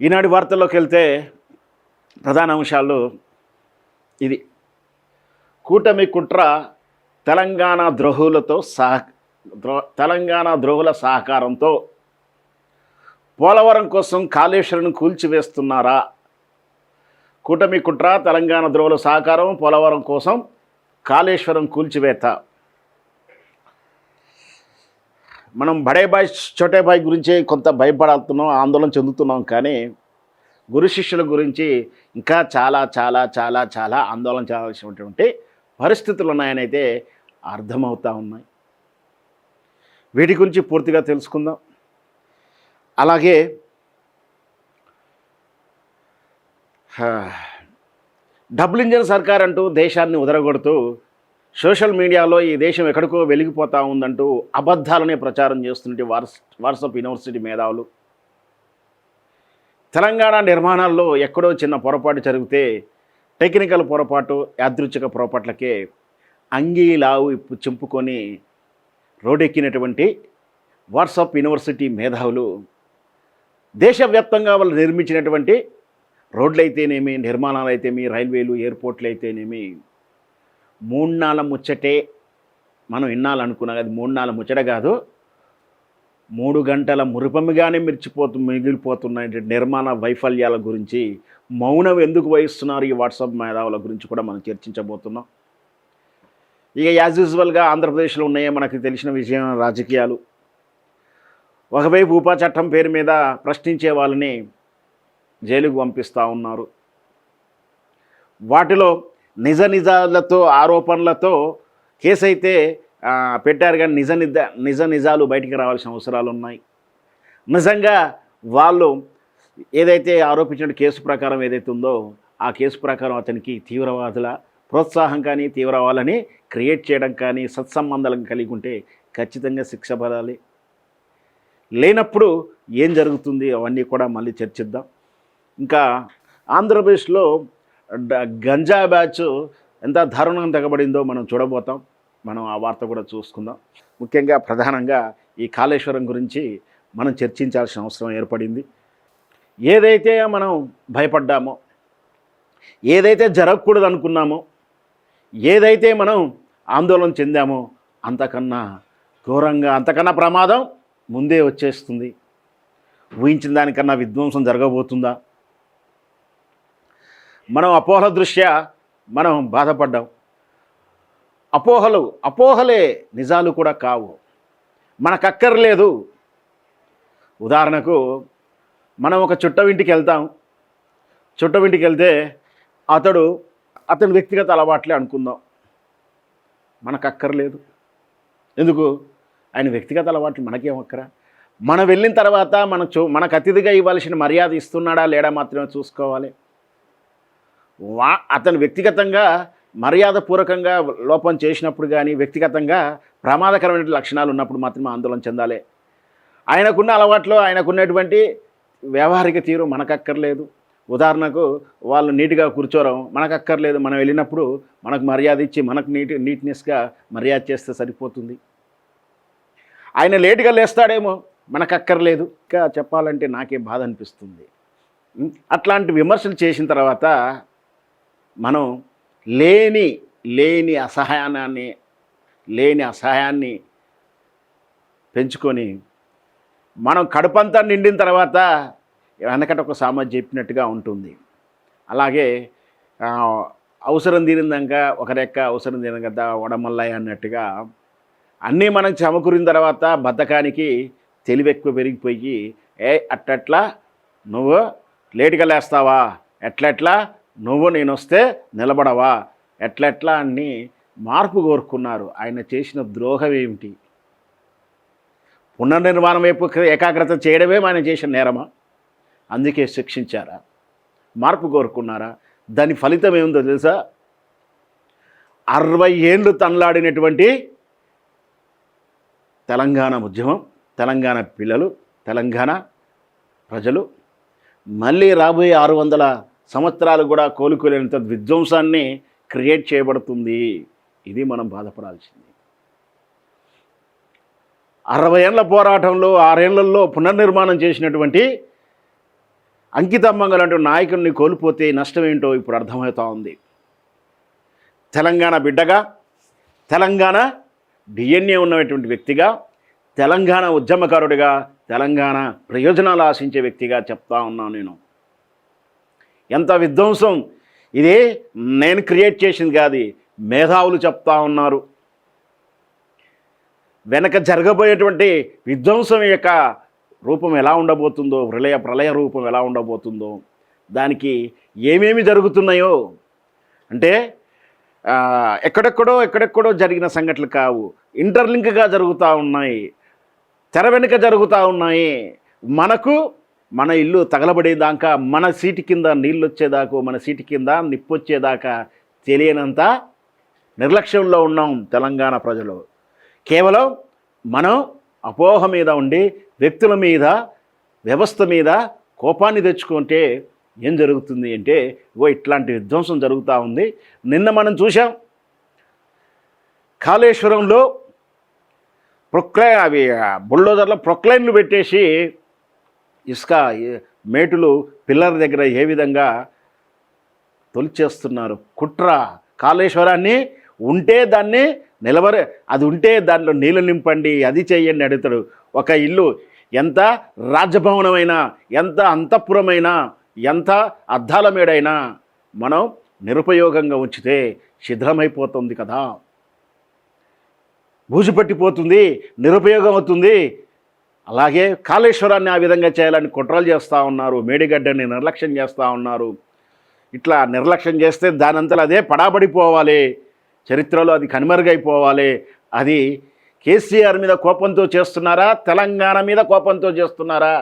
ఈనాటి వార్తల్లోకి వెళ్తే ప్రధాన అంశాలు ఇది. కూటమి కుట్ర తెలంగాణ ద్రోహుల సహకారంతో పోలవరం కోసం కాళేశ్వరం కూల్చివేస్తున్నారా? కూటమి కుట్ర తెలంగాణ ద్రోహుల సహకారం, పోలవరం కోసం కాళేశ్వరం కూల్చివేత. మనం బడే బాయ్ చోటే బాయ్ గురించి కొంత భయపడుతున్నాం, ఆందోళన చెందుతున్నాం. కానీ గురు శిష్యుల గురించి ఇంకా చాలా చాలా చాలా చాలా ఆందోళన చేయాల్సినటువంటి పరిస్థితులు ఉన్నాయని అయితే అర్థమవుతూ ఉన్నాయి. వీటి గురించి పూర్తిగా తెలుసుకుందాం. అలాగే డబుల్ ఇంజన్ సర్కార్ అంటూ దేశాన్ని ఉదరగొడుతూ సోషల్ మీడియాలో ఈ దేశం ఎక్కడికో వెలిగిపోతూ ఉందంటూ అబద్ధాలనే ప్రచారం చేస్తున్నట్టు వాట్సాప్ యూనివర్సిటీ మేధావులు, తెలంగాణ నిర్మాణాల్లో ఎక్కడో చిన్న పొరపాటు జరిగితే టెక్నికల్ పొరపాటు, యాదృచ్ఛిక పొరపాట్లకే అంగీలావు చింపుకొని రోడ్డెక్కినటువంటి వాట్సాప్ యూనివర్సిటీ మేధావులు దేశవ్యాప్తంగా వాళ్ళు నిర్మించినటువంటి రోడ్లు అయితేనేమి, నిర్మాణాలు అయితేమి, రైల్వేలు, ఎయిర్పోర్ట్లు అయితేనేమి 3 నాళ్ళ ముచ్చటే మనం వినాలనుకున్నాం. అది 3 నాళ్ళ ముచ్చట కాదు, 3 గంటల మురిపమిగానే మిగిలిపోతున్న నిర్మాణ వైఫల్యాల గురించి మౌనం ఎందుకు వహిస్తున్నారు ఈ వాట్సాప్ మేధావుల గురించి కూడా మనం చర్చించబోతున్నాం. ఇక యాజ్ యూజువల్గా ఆంధ్రప్రదేశ్లో ఉన్నాయే మనకు తెలిసిన విషయం రాజకీయాలు. ఒకవైపు ఉపా చట్టం పేరు మీద ప్రశ్నించే వాళ్ళని జైలుకు పంపిస్తూ ఉన్నారు. వాటిలో నిజాలతో ఆరోపణలతో కేసు అయితే పెట్టారు, కానీ నిజాలు బయటికి రావాల్సిన అవసరాలు ఉన్నాయి. నిజంగా వాళ్ళు ఏదైతే ఆరోపించిన కేసు ప్రకారం ఏదైతే ఉందో ఆ కేసు ప్రకారం అతనికి తీవ్రవాదుల ప్రోత్సాహం కానీ, తీవ్రవాదులని క్రియేట్ చేయడం కానీ, సత్సంబంధాలను కలిగి ఉంటే ఖచ్చితంగా శిక్ష పడాలి. లేనప్పుడు ఏం జరుగుతుంది అవన్నీ కూడా మళ్ళీ చర్చిద్దాం. ఇంకా ఆంధ్రప్రదేశ్లో గంజా బ్యాచ్ ఎంత దారుణంగా తెగబడిందో మనం చూడబోతాం. మనం ఆ వార్త కూడా చూసుకుందాం. ముఖ్యంగా ప్రధానంగా ఈ కాళేశ్వరం గురించి మనం చర్చించాల్సిన అవసరం ఏర్పడింది. ఏదైతే మనం భయపడ్డామో, ఏదైతే జరగకూడదు అనుకున్నామో, ఏదైతే మనం ఆందోళన చెందామో అంతకన్నా ఘోరంగా, అంతకన్నా ప్రమాదం ముందే వచ్చేస్తుంది. ఊహించిన దానికన్నా విధ్వంసం జరగబోతుందా? మనం అపోహల దృష్ట్యా మనం బాధపడ్డాం. అపోహలే నిజాలు కూడా కావు, మనకక్కర్లేదు. ఉదాహరణకు మనం ఒక చుట్టవింటికి వెళ్తాం. చుట్టవింటికి వెళ్తే అతని వ్యక్తిగత అలవాట్లే అనుకుందాం, మనకక్కర్లేదు. ఎందుకు? ఆయన వ్యక్తిగత అలవాట్లు మనకేమక్కరా? మనం వెళ్ళిన తర్వాత మనకు అతిథిగా ఇవ్వాల్సిన మర్యాద ఇస్తున్నాడా లేడా మాత్రమే చూసుకోవాలి. అతను వ్యక్తిగతంగా మర్యాదపూర్వకంగా లోపం చేసినప్పుడు కానీ, వ్యక్తిగతంగా ప్రమాదకరమైన లక్షణాలు ఉన్నప్పుడు మాత్రమే ఆందోళన చెందాలి. ఆయనకున్న అలవాట్లు, ఆయనకున్నటువంటి వ్యవహారిక తీరు మనకక్కర్లేదు. ఉదాహరణకు వాళ్ళు నీట్గా కూర్చోవడం మనకక్కర్లేదు. మనం వెళ్ళినప్పుడు మనకు మర్యాద ఇచ్చి మనకు నీట్నెస్గా మర్యాద చేస్తే సరిపోతుంది. ఆయన లేటుగా లేస్తాడేమో, మనకక్కర్లేదు. ఇంకా చెప్పాలంటే నాకే బాధ అనిపిస్తుంది. అట్లాంటి విమర్శలు చేసిన తర్వాత మనం లేని అసహాయాన్ని పెంచుకొని మనం కడుపంతా నిండిన తర్వాత వెనకట ఒక సామెత చెప్పినట్టుగా ఉంటుంది. అలాగే అవసరం తీరిందాక ఒక రెక్క, అవసరం తీరిన కదా వడమల్లయ్య అన్నట్టుగా అన్నీ మనం సమకూరిన తర్వాత బద్ధకానికి తెలివి ఎక్కువ పెరిగిపోయి అట్లా నువ్వు లేటుగా లేస్తావా, ఎట్లెట్లా నువ్వు నేను వస్తే నిలబడవా, ఎట్లెట్లా అని మార్పు కోరుకున్నారు. ఆయన చేసిన ద్రోహం ఏమిటి? పునర్నిర్మాణం వైపు ఏకాగ్రత చేయడమే ఆయన చేసిన నేరమా? అందుకే శిక్షించారా? మార్పు కోరుకున్నారా? దాని ఫలితం ఏముందో తెలుసా? 60 ఏళ్ళు తనలాడినటువంటి తెలంగాణ ఉద్యమం, తెలంగాణ పిల్లలు, తెలంగాణ ప్రజలు మళ్ళీ రాబోయే 600 సంవత్సరాలు కూడా కోలుకోలేనంత విధ్వంసాన్ని క్రియేట్ చేయబడుతుంది. ఇది మనం బాధపడాల్సింది. 60 ఏళ్ల పోరాటంలో 6 ఏళ్లలో పునర్నిర్మాణం చేసినటువంటి అంకితమ్మంగలంటూ నాయకుడిని కోల్పోతే నష్టం ఏంటో ఇప్పుడు అర్థమవుతా ఉంది. తెలంగాణ బిడ్డగా, తెలంగాణ డిఎన్ఏ ఉన్నటువంటి వ్యక్తిగా, తెలంగాణ ఉద్యమకారుడిగా, తెలంగాణ ప్రయోజనాలు ఆశించే వ్యక్తిగా చెప్తా ఉన్నాను నేను. ఎంత విధ్వంసం ఇదే నేను క్రియేట్ చేసింది కాదు, మేధావులు చెప్తా ఉన్నారు. వెనక జరగబోయేటువంటి విధ్వంసం యొక్క రూపం ఎలా ఉండబోతుందో, ప్రళయ రూపం ఎలా ఉండబోతుందో, దానికి ఏమేమి జరుగుతున్నాయో అంటే ఎక్కడెక్కడో జరిగిన సంఘటనలు కావు, ఇంటర్లింక్గా జరుగుతూ ఉన్నాయి, తెర వెనుక జరుగుతూ ఉన్నాయి. మన ఇల్లు తగలబడేదాకా, మన సీటు కింద నీళ్ళు వచ్చేదాకా, మన సీటు కింద నిప్పు వచ్చేదాకా తెలియనంత నిర్లక్ష్యంలో ఉన్నాం తెలంగాణ ప్రజలు. కేవలం మనం అపోహ మీద ఉండి వ్యక్తుల మీద, వ్యవస్థ మీద కోపాన్ని తెచ్చుకుంటే ఏం జరుగుతుంది అంటే ఇట్లాంటి విధ్వంసం జరుగుతూ ఉంది. నిన్న మనం చూసాం కాళేశ్వరంలో బుల్డోజర్లో ప్రొక్లైన్లు పెట్టేసి ఇసుక మేటులు పిల్లర్ దగ్గర ఏ విధంగా తొలిచేస్తున్నారు. కుట్ర. కాళేశ్వరాన్ని ఉంటే దాన్ని అది ఉంటే దాంట్లో నీళ్ళు నింపండి, అది చేయండి అడుగుతాడు. ఒక ఇల్లు ఎంత రాజభవనమైనా, ఎంత అంతఃపురమైనా, ఎంత అద్దాల మేడైనా మనం నిరుపయోగంగా ఉంచితే శిథిలమైపోతుంది కదా, బూజు పట్టిపోతుంది, నిరుపయోగం అవుతుంది. అలాగే కాళేశ్వరాన్ని ఆ విధంగా చేయాలని కుట్రలు చేస్తూ ఉన్నారు, మేడిగడ్డని నిర్లక్ష్యం చేస్తూ ఉన్నారు. ఇట్లా నిర్లక్ష్యం చేస్తే దానంతలో అదే పడాబడిపోవాలి, చరిత్రలో అది కనుమరుగైపోవాలి. అది కేసీఆర్ మీద కోపంతో చేస్తున్నారా, తెలంగాణ మీద కోపంతో చేస్తున్నారా,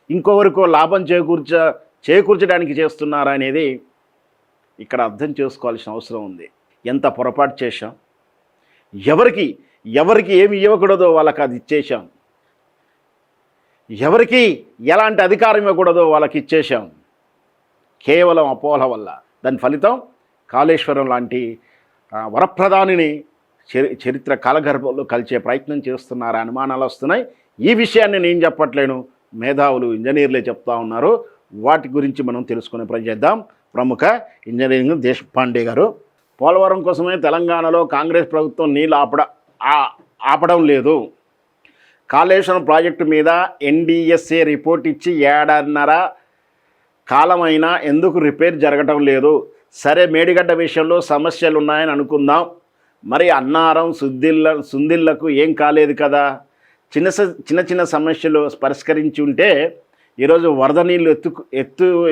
ఇంకొకరికో లాభం చేకూర్చడానికి చేస్తున్నారా అనేది ఇక్కడ అర్థం చేసుకోవాల్సిన అవసరం ఉంది. ఎంత పొరపాటు చేశాం, ఎవరికి ఏమి ఇవ్వకూడదో వాళ్ళకి అది ఇచ్చేశాం, ఎవరికి ఎలాంటి అధికారం ఇవ్వకూడదో వాళ్ళకి ఇచ్చేశాం, కేవలం అపోహల వల్ల. దాని ఫలితం కాళేశ్వరం లాంటి వరప్రధానిని చరిత్ర కాలగర్భంలో కలిసే ప్రయత్నం చేస్తున్నారా అనుమానాలు వస్తున్నాయి. ఈ విషయాన్ని నేను చెప్పట్లేను, మేధావులు ఇంజనీర్లే చెప్తా ఉన్నారు. వాటి గురించి మనం తెలుసుకునే ప్రయత్నం చేద్దాం. ప్రముఖ ఇంజనీరింగ్ దేశపాండే గారు, పోలవరం కోసమే తెలంగాణలో కాంగ్రెస్ ప్రభుత్వం నీళ్ళు ఆపడం లేదు, కాళేశ్వరం ప్రాజెక్టు మీద ఎన్డిఎస్ఏ రిపోర్ట్ ఇచ్చి ఏడాదిన్నర కాలమైనా ఎందుకు రిపేర్ జరగటం లేదు? సరే, మేడిగడ్డ విషయంలో సమస్యలు ఉన్నాయని అనుకుందాం, మరి అన్నారం సుందిళ్లకు ఏం కాలేదు కదా? చిన్న సమస్యలు పరిష్కరించి ఉంటే ఈరోజు వరద నీళ్ళు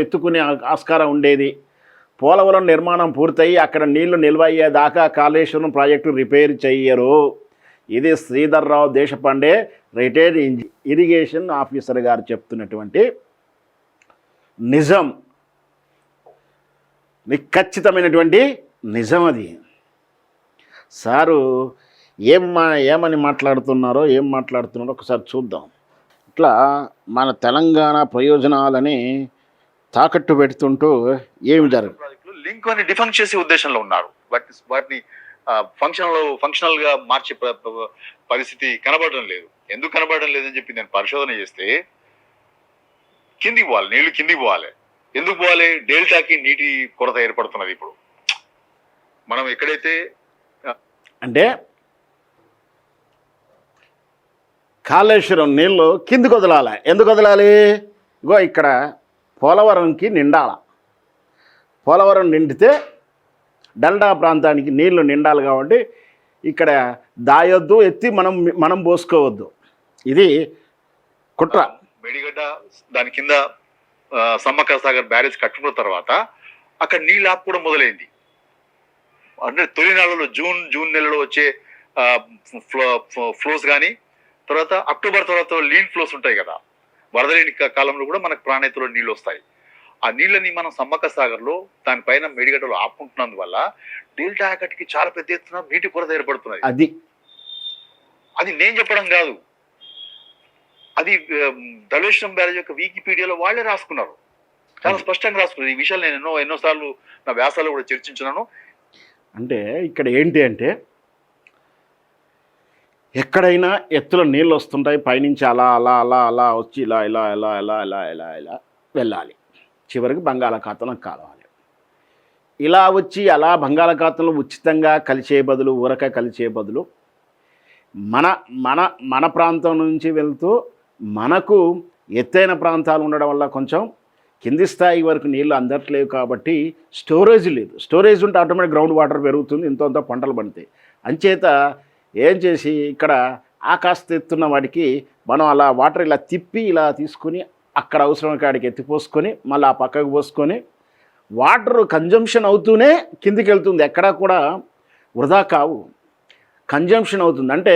ఎత్తుకునే ఆస్కారం ఉండేది. పోలవరం నిర్మాణం పూర్తయి అక్కడ నీళ్లు నిల్వ అయ్యేదాకా కాళేశ్వరం ప్రాజెక్టు రిపేర్ చెయ్యరు. ఇది Sridhar Rao Deshpande, retired irrigation officer గారు చెప్తున్నటువంటి నిజం, ఖచ్చితమైనటువంటి నిజం. అది సారు ఏమని మాట్లాడుతున్నారో ఒకసారి చూద్దాం. ఇట్లా మన తెలంగాణ ప్రయోజనాలని తాకట్టు పెడుతుంటూ ఏమి జరుగుతుంది, లింక్ అని డిఫంక్ చేసే ఉద్దేశంలో ఉన్నారు. వాటిని ఫంక్షనల్గా మార్చే పరిస్థితి కనబడడం లేదు. ఎందుకు కనబడడం లేదని చెప్పి నేను పరిశోధన చేస్తే, కిందికి పోవాలి, నీళ్లు కిందికి పోవాలి. ఎందుకు పోవాలి? డెల్టాకి నీటి కొరత ఏర్పడుతున్నది. ఇప్పుడు మనం ఎక్కడైతే అంటే కాళేశ్వరం నీళ్ళు కిందికి వదలాలి. ఎందుకు వదలాలి? ఇక్కడ పోలవరంకి నిండాల, పోలవరం నిండితే డెల్టా ప్రాంతానికి నీళ్లు నిండాలి. కాబట్టి ఇక్కడ దాయొద్దు, ఎత్తి మనం పోసుకోవద్దు. ఇది కుట్ర. మేడిగడ్డ దాని కింద సమ్మక్క సాగర్ బ్యారేజ్ కట్టుకున్న తర్వాత అక్కడ నీళ్ళు ఆపుకోవడం మొదలైంది. అంటే తొలి నెలలో జూన్ నెలలో వచ్చే ఫ్లోస్ కానీ, తర్వాత అక్టోబర్ తర్వాత లీన్ ఫ్లోస్ ఉంటాయి కదా, వరద లేని కాలంలో కూడా మనకు ప్రాణహితలో నీళ్ళు వస్తాయి. ఆ నీళ్ళని మనం సమ్మక్క సాగర్లో దానిపైన మేడిగడ్డలో ఆపుకుంటున్నందువల్ల డెల్టా ఆయకట్టుకి చాలా పెద్ద ఎత్తున నీటి కొరత ఏర్పడుతున్నది. అది నేను చెప్పడం కాదు, అది ధవళేశ్వరం బ్యారేజ్ యొక్క వికీపీడియాలో వాళ్ళే రాసుకున్నారు, చాలా స్పష్టంగా రాసుకున్నారు. ఈ విషయాలు నేను ఎన్నోసార్లు నా వ్యాసాలు కూడా చర్చించున్నాను. అంటే ఇక్కడ ఏంటి అంటే, ఎక్కడైనా ఎత్తులో నీళ్ళు వస్తుంటాయి, పైనుంచి అలా అలా అలా అలా వచ్చి ఇలా ఇలా ఇలా ఇలా ఇలా ఇలా ఇలా వెళ్ళాలి. చివరికి బంగాళాఖాతంలో కాలవాలి. ఇలా వచ్చి అలా బంగాళాఖాతంలో ఉచితంగా కలిసే బదులు ఊరక కలిసే బదులు మన మన మన ప్రాంతం నుంచి వెళ్తూ మనకు ఎత్తైన ప్రాంతాలు ఉండడం వల్ల కొంచెం కింది స్థాయి వరకు నీళ్ళు అందట్లేవు కాబట్టి స్టోరేజ్ లేదు. స్టోరేజ్ ఉంటే ఆటోమేటిక్ గ్రౌండ్ వాటర్ పెరుగుతుంది, ఇంత పంటలు పండుతాయి. అంచేత ఏం చేసి ఇక్కడ కాస్త ఎత్తున్న వాటికి మనం అలా వాటర్ ఇలా తిప్పి ఇలా తీసుకుని అక్కడ అవసరం కాడికి ఎత్తిపోసుకొని మళ్ళీ ఆ పక్కకు పోసుకొని వాటర్ కన్జంప్షన్ అవుతూనే కిందికి వెళ్తుంది. ఎక్కడా కూడా వృధా కావు, కన్జంప్షన్ అవుతుంది. అంటే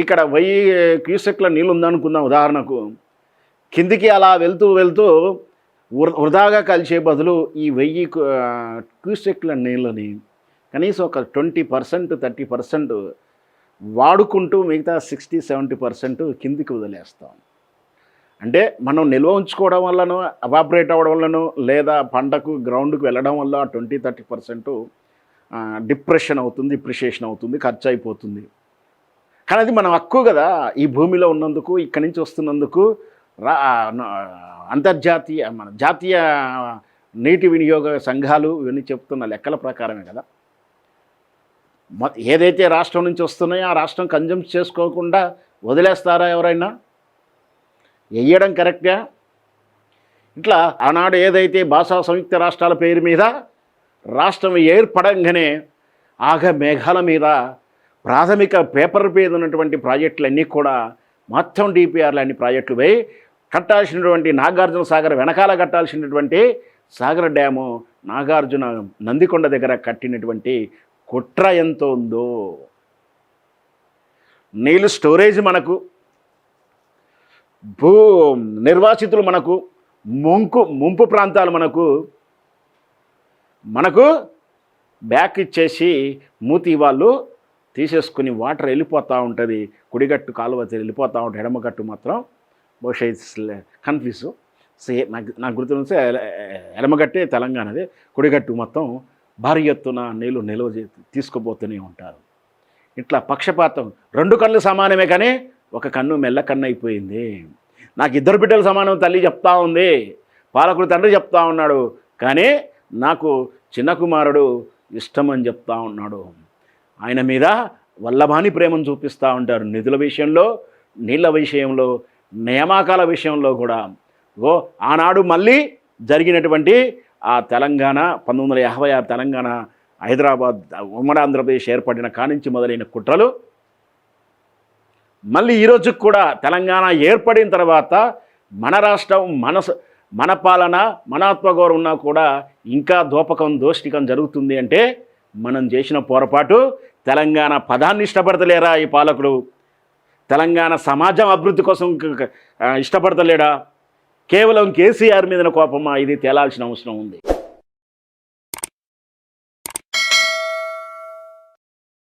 ఇక్కడ 1000 క్యూసెక్ల నీళ్ళు ఉందనుకుందాం ఉదాహరణకు, కిందికి అలా వెళ్తూ వెళ్తూ వృధాగా కలిసే బదులు ఈ 1000 క్యూసెక్ల నీళ్ళని కనీసం ఒక 20% 30% వాడుకుంటూ మిగతా 60-70% కిందికి వదిలేస్తాం. అంటే మనం నిల్వ ఉంచుకోవడం వల్లనో అవాపరేట్ అవ్వడం వల్లనో లేదా పంటకు గ్రౌండ్కి వెళ్ళడం వల్ల 20-30% డిప్రెషన్ అవుతుంది, డిప్రిషియేషన్ అవుతుంది, ఖర్చు అయిపోతుంది. కానీ అది మనం హక్కు కదా, ఈ భూమిలో ఉన్నందుకు, ఇక్కడి నుంచి వస్తున్నందుకు. అంతర్జాతీయ మన జాతీయ నీటి వినియోగ సంఘాలు ఇవన్నీ చెప్తున్న లెక్కల ప్రకారమే కదా. ఏదైతే రాష్ట్రం నుంచి వస్తున్నాయో ఆ రాష్ట్రం కన్జ్యూమ్ చేసుకోకుండా వదిలేస్తారా ఎవరైనా? వేయడం కరెక్టా? ఇట్లా ఆనాడు ఏదైతే భాషా సంయుక్త రాష్ట్రాల పేరు మీద రాష్ట్రం ఏర్పడంగానే మేఘాల మీద ప్రాథమిక పేపర్ మీద ఉన్నటువంటి ప్రాజెక్టులన్నీ కూడా మొత్తం డిపిఆర్లు అన్ని ప్రాజెక్టులు పోయి కట్టాల్సినటువంటి నాగార్జున సాగర్ వెనకాల కట్టాల్సినటువంటి సాగర్ డ్యాము నాగార్జున నందికొండ దగ్గర కట్టినటువంటి కుట్ర ఎంత ఉందో. నీళ్ళు స్టోరేజ్ మనకు, భూ నిర్వాసితులు మనకు, ముంపు ప్రాంతాలు మనకు బ్యాక్ ఇచ్చేసి మూతి వాళ్ళు తీసేసుకుని వాటర్ వెళ్ళిపోతూ ఉంటుంది. కుడిగట్టు కాలువ వెళ్ళిపోతూ ఉంటుంది, ఎడమగట్టు మాత్రం బహుశా కన్ఫ్యూజ్. నాకు గుర్తు ఎడమగట్టే తెలంగాణది, కుడిగట్టు మొత్తం భారీ ఎత్తున నీళ్ళు నిల్వ తీసుకుపోతూనే ఉంటారు. ఇట్లా పక్షపాతం. 2 కళ్ళు సమానమే కానీ ఒక కన్ను మెల్ల కన్ను అయిపోయింది. నాకు 2 బిడ్డలు సమానం తల్లి చెప్తా ఉంది, పాలకుడు తండ్రి చెప్తా ఉన్నాడు, కానీ నాకు చిన్న కుమారుడు ఇష్టమని చెప్తా ఉన్నాడు. ఆయన మీద వల్లభాని ప్రేమను చూపిస్తూ ఉంటారు. నిధుల విషయంలో, నీళ్ళ విషయంలో, నియామకాల విషయంలో కూడా. ఆనాడు మళ్ళీ జరిగినటువంటి ఆ తెలంగాణ 1956 తెలంగాణ హైదరాబాద్ ఉమ్మడి ఆంధ్రప్రదేశ్ ఏర్పడిన కానించి మొదలైన కుట్రలు మళ్ళీ ఈరోజుకి కూడా తెలంగాణ ఏర్పడిన తర్వాత మన రాష్ట్రం, మన పాలన, మన ఆత్మగౌరవం ఉన్నా కూడా ఇంకా దోష్టికం జరుగుతుంది అంటే మనం చేసిన పొరపాటు. తెలంగాణ పదాన్ని ఇష్టపడతలేరా ఈ పాలకుడు? తెలంగాణ సమాజం అభివృద్ధి కోసం ఇష్టపడతలేడా? కేవలం కేసీఆర్ మీద కోపమా? ఇది తేలాల్సిన అవసరం ఉంది.